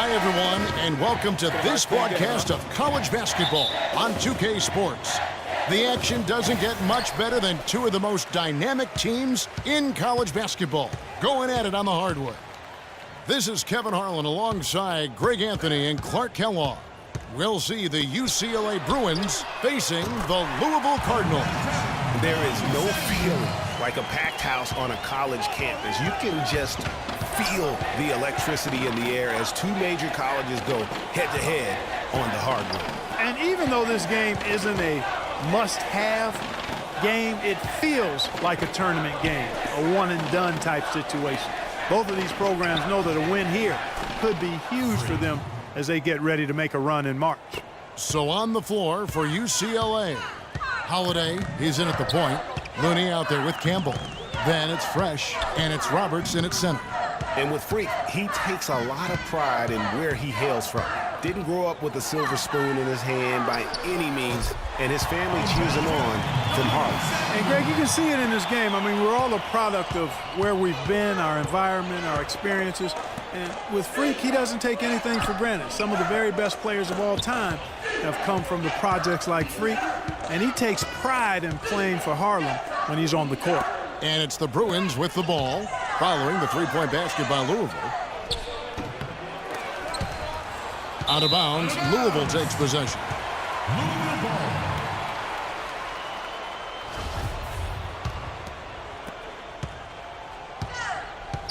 Hi, everyone, and welcome to this broadcast of college basketball on 2K Sports. The action doesn't get much better than two of the most dynamic teams in college basketball going at it on the hardwood. This is Kevin Harlan alongside Greg Anthony and Clark Kellogg. We'll see the UCLA Bruins facing the Louisville Cardinals. There is no feeling like a packed house on a college campus. You can just feel the electricity in the air as two major colleges go head-to-head on the hardwood. And even though this game isn't a must-have game, it feels like a tournament game, a one-and-done type situation. Both of these programs know that a win here could be huge for them as they get ready to make a run in March. So on the floor for UCLA, Holiday, he's in at the point. Looney out there with Campbell. Then it's Fresh, and it's Roberts in at center. And with Freak, he takes a lot of pride in where he hails from. Didn't grow up with a silver spoon in his hand by any means, and his family cheers him on from Harlem. And Greg, you can see it in this game. I mean, we're all a product of where we've been, our environment, our experiences. And with Freak, he doesn't take anything for granted. Some of the very best players of all time have come from the projects like Freak, and he takes pride in playing for Harlem when he's on the court. And it's the Bruins with the ball, following the three-point basket by Louisville. Out of bounds, Louisville takes possession.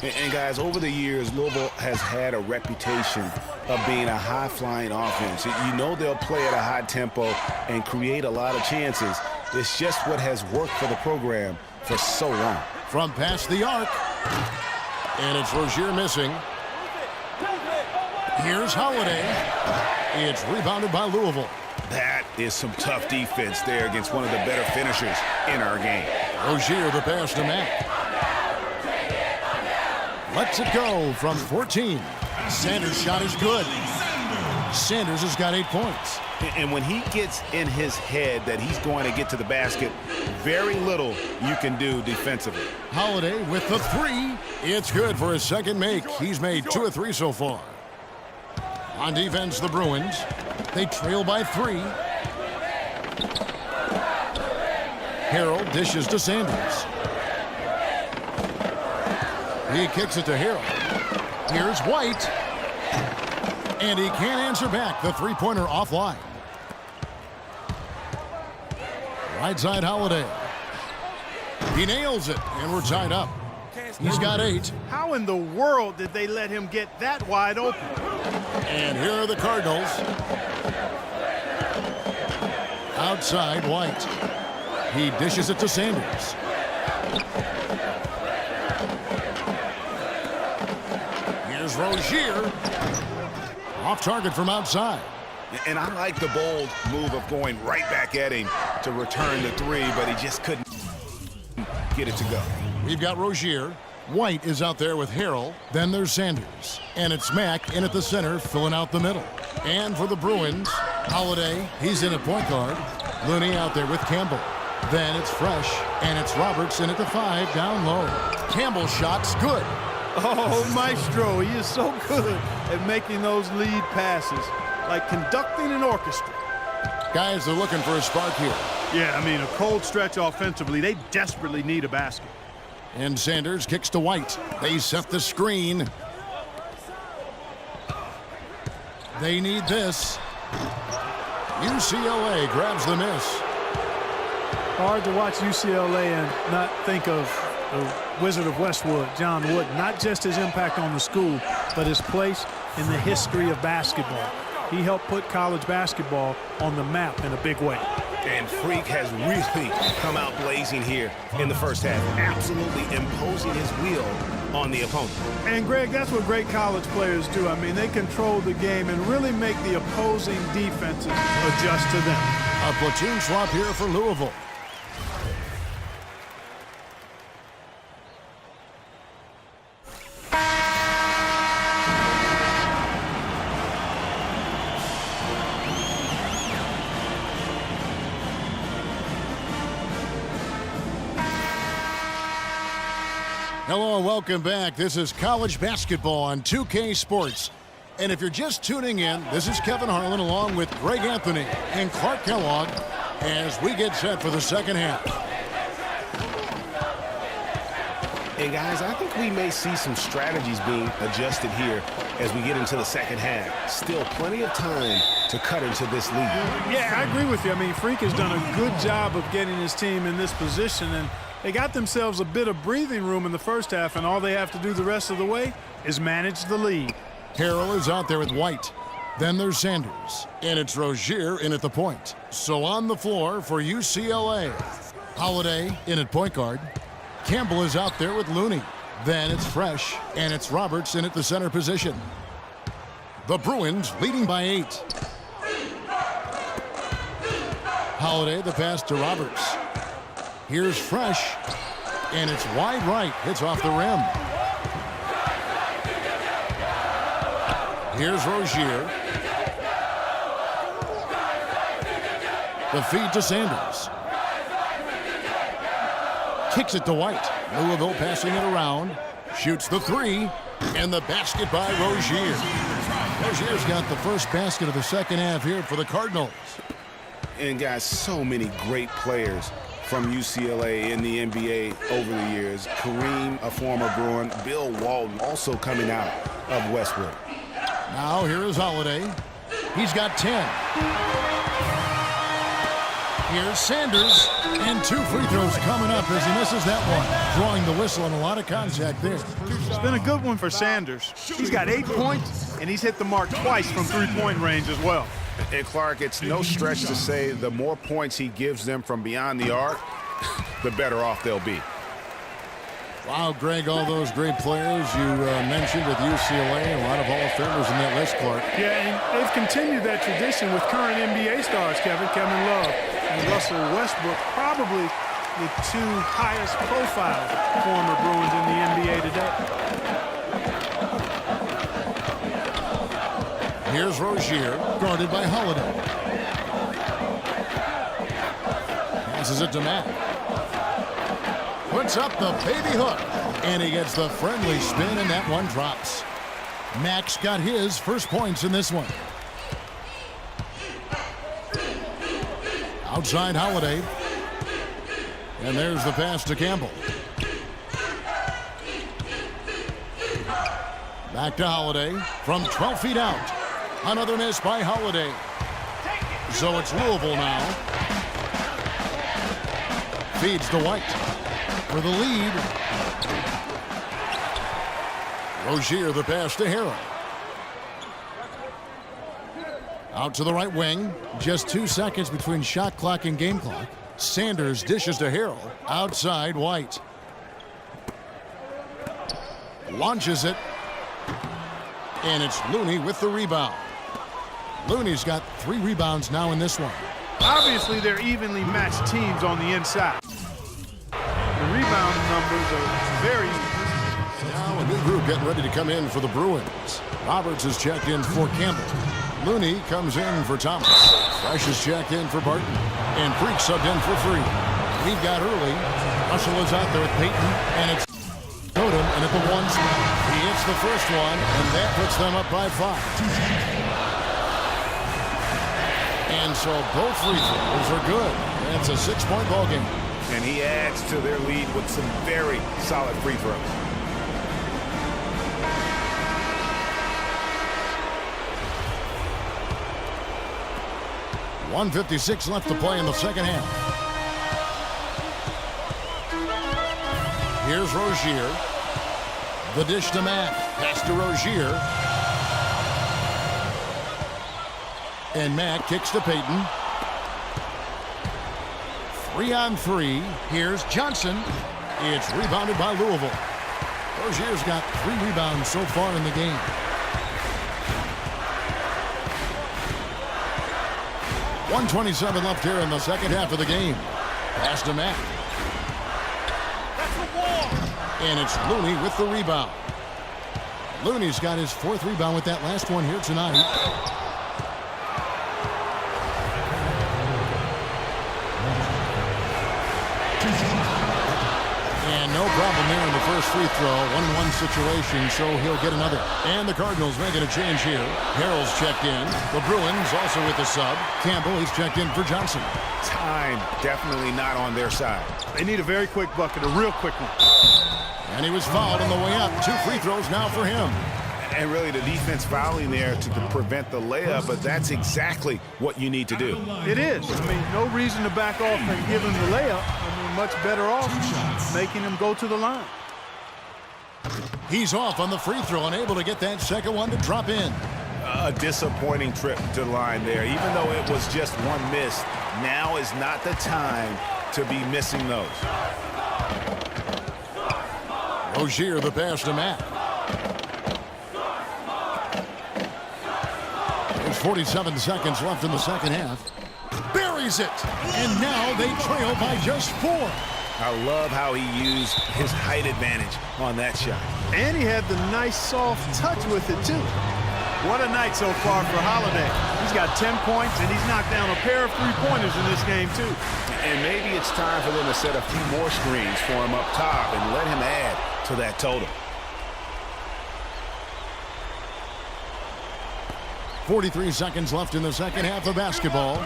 And guys, over the years, Louisville has had a reputation of being a high-flying offense. You know they'll play at a high tempo and create a lot of chances. It's just what has worked for the program for so long. From past the arc, and it's Rozier missing. Here's Holiday. It's rebounded by Louisville. That is some tough defense there against one of the better finishers in our game. Rozier the pass to Mack. Lets it go from 14. Sanders' shot is good. Sanders has got 8 points. And when he gets in his head that he's going to get to the basket, very little you can do defensively. Holiday with the three. It's good for his second make. He's made 2 of 3 so far. On defense, the Bruins. They trail by 3. Harrell dishes to Sanders. He kicks it to Harrell. Here's White. And he can't answer back. The three-pointer offline. Right side Holiday. He nails it, and we're tied up. He's got 8. How in the world did they let him get that wide open? And here are the Cardinals. Outside, White. He dishes it to Sanders. Here's Rozier. Off target from outside. And I like the bold move of going right back at him to return the 3, but he just couldn't get it to go. We've got Rozier. White is out there with Harrell. Then there's Sanders. And it's Mack in at the center, filling out the middle. And for the Bruins, Holiday, he's in at point guard. Looney out there with Campbell. Then it's Fresh, and it's Roberts in at the 5, down low. Campbell's shot's good. Oh, Maestro, he is so good at making those lead passes, like conducting an orchestra. Guys, they're looking for a spark here. Yeah, I mean, a cold stretch offensively. They desperately need a basket. And Sanders kicks to White. They set the screen. They need this. UCLA grabs the miss. Hard to watch UCLA and not think of the Wizard of Westwood, John Wooden. Not just his impact on the school, but his place in the history of basketball. He helped put college basketball on the map in a big way. And Freak has really come out blazing here in the first half, absolutely imposing his will on the opponent. And, Greg, that's what great college players do. I mean, they control the game and really make the opposing defenses adjust to them. A platoon swap here for Louisville. Hello and welcome back. This is college basketball on 2K Sports. And if you're just tuning in, this is Kevin Harlan along with Greg Anthony and Clark Kellogg as we get set for the second half. And guys, I think we may see some strategies being adjusted here as we get into the second half. Still plenty of time to cut into this lead. Yeah, I agree with you. I mean, Freak has done a good job of getting his team in this position, and they got themselves a bit of breathing room in the first half, and all they have to do the rest of the way is manage the lead. Harrell is out there with White. Then there's Sanders. And it's Rozier in at the point. So on the floor for UCLA. Holiday in at point guard. Campbell is out there with Looney. Then it's Fresh, and it's Roberts in at the center position. The Bruins leading by 8. Holiday, the pass to Roberts. Here's Fresh, and it's wide right. It's off the rim. Here's Rozier. The feed to Sanders. Kicks it to White. Louisville passing it around. Shoots the 3. And the basket by Rozier. Rozier's got the first basket of the second half here for the Cardinals. And guys, so many great players from UCLA in the NBA over the years. Kareem, a former Bruin. Bill Walton also coming out of Westwood. Now here is Holiday. He's got 10. Here's Sanders. And 2 free throws coming up as he misses that one. Drawing the whistle and a lot of contact there. It's been a good one for Sanders. He's got 8 points, and he's hit the mark twice from three-point range as well. And Clark, it's no stretch to say the more points he gives them from beyond the arc, the better off they'll be. Wow, Greg, all those great players you mentioned with UCLA, a lot of Hall of Famers in that list, Clark. Yeah, and they've continued that tradition with current NBA stars, Kevin Love and Russell Westbrook, probably the 2 highest profile former Bruins in the NBA today. Here's Rozier, guarded by Holiday. Passes it to Matt. Puts up the baby hook, and he gets the friendly spin, and that one drops. Max got his first points in this one. Outside Holiday. And there's the pass to Campbell. Back to Holiday from 12 feet out. Another miss by Holiday. So it's Louisville now. Feeds to White for the lead. Rozier the pass to Harrell. Out to the right wing. Just 2 seconds between shot clock and game clock. Sanders dishes to Harrell. Outside White. Launches it. And it's Looney with the rebound. Looney's got 3 rebounds now in this one. Obviously, they're evenly matched teams on the inside. The rebound numbers are very... Now a new group getting ready to come in for the Bruins. Roberts is checked in for Campbell. Looney comes in for Thomas. Fresh is checked in for Barton. And Freak subbed in for Free. We've got early. Russell is out there with Peyton. And it's Odom. And at the 1 spot, he hits the first one. And that puts them up by 5. And so both free throws are good. It's a 6-point ball game. And he adds to their lead with some very solid free throws. .156 left to play in the second half. Here's Rozier. The dish to Matt. Pass to Rozier. And Matt kicks to Peyton. 3-on-3. Here's Johnson. It's rebounded by Louisville. Rozier's got 3 rebounds so far in the game. .127 left here in the second half of the game. Pass to Matt. And it's Looney with the rebound. Looney's got his 4th rebound with that last one here tonight. And no problem there in the first free throw. 1-1 situation, so he'll get another. And the Cardinals making a change here. Harrell's checked in. The Bruins also with the sub. Campbell, he's checked in for Johnson. Time definitely not on their side. They need a very quick bucket, a real quick one. And he was fouled on the way up. 2 free throws now for him. And really the defense fouling there to prevent the layup, but that's exactly what you need to do. It is. I mean, no reason to back off and give him the layup. I mean, much better off making him go to the line. He's off on the free throw and able to get that second one to drop in. A disappointing trip to the line there. Even though it was just one miss, now is not the time to be missing those. Rozier the pass to Matt. There's 47 seconds left in the second half. Buries it. And now they trail by just 4. I love how he used his height advantage on that shot. And he had the nice soft touch with it, too. What a night so far for Holiday. He's got 10 points, and he's knocked down a pair of three-pointers in this game, too. And maybe it's time for them to set a few more screens for him up top and let him add to that total. 43 seconds left in the second half of basketball.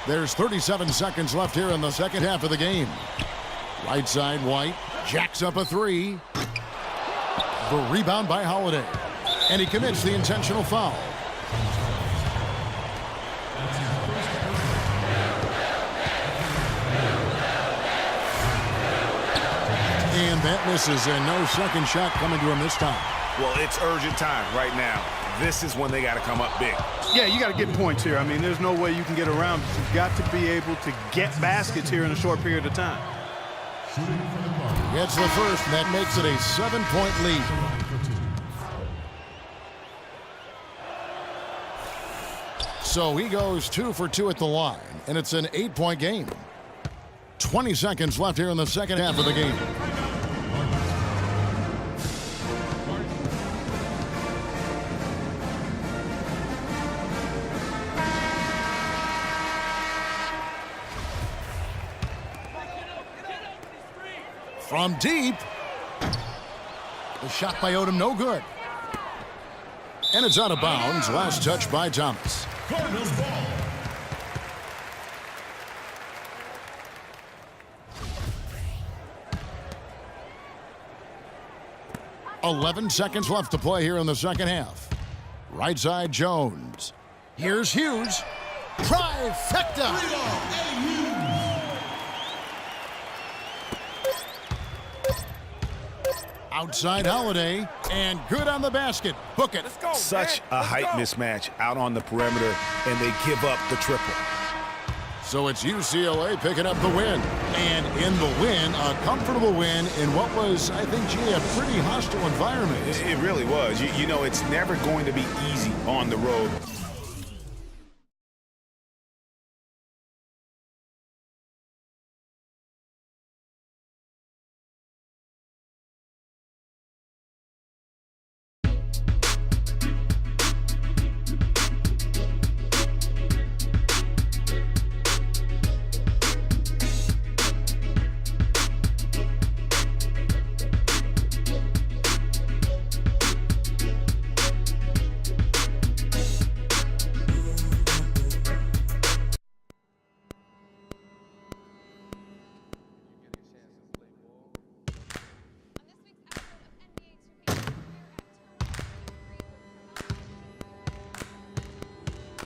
There's 37 seconds left here in the second half of the game. Right side, White jacks up a 3. The rebound by Holiday. And he commits the intentional foul. And that misses, and no second shot coming to him this time. Well, it's urgent time right now. This is when they got to come up big. Yeah, you got to get points here. I mean, there's no way you can get around it. You've got to be able to get baskets here in a short period of time. Gets the first, and that makes it a 7-point lead. So he goes 2 for 2 at the line, and it's an 8-point game. 20 seconds left here in the second half of the game. From deep. The shot by Odom, no good. And it's out of bounds. Last touch by Thomas. Cardinals ball. "11 seconds left to play here in the second half. Right side, Jones. Here's Hughes. Trifecta. Outside Holiday, and good on the basket. Book it. Such a height mismatch out on the perimeter, and they give up the triple. So it's UCLA picking up the win. And in the win, a comfortable win in what was, I think, a pretty hostile environment. It really was. You know, it's never going to be easy on the road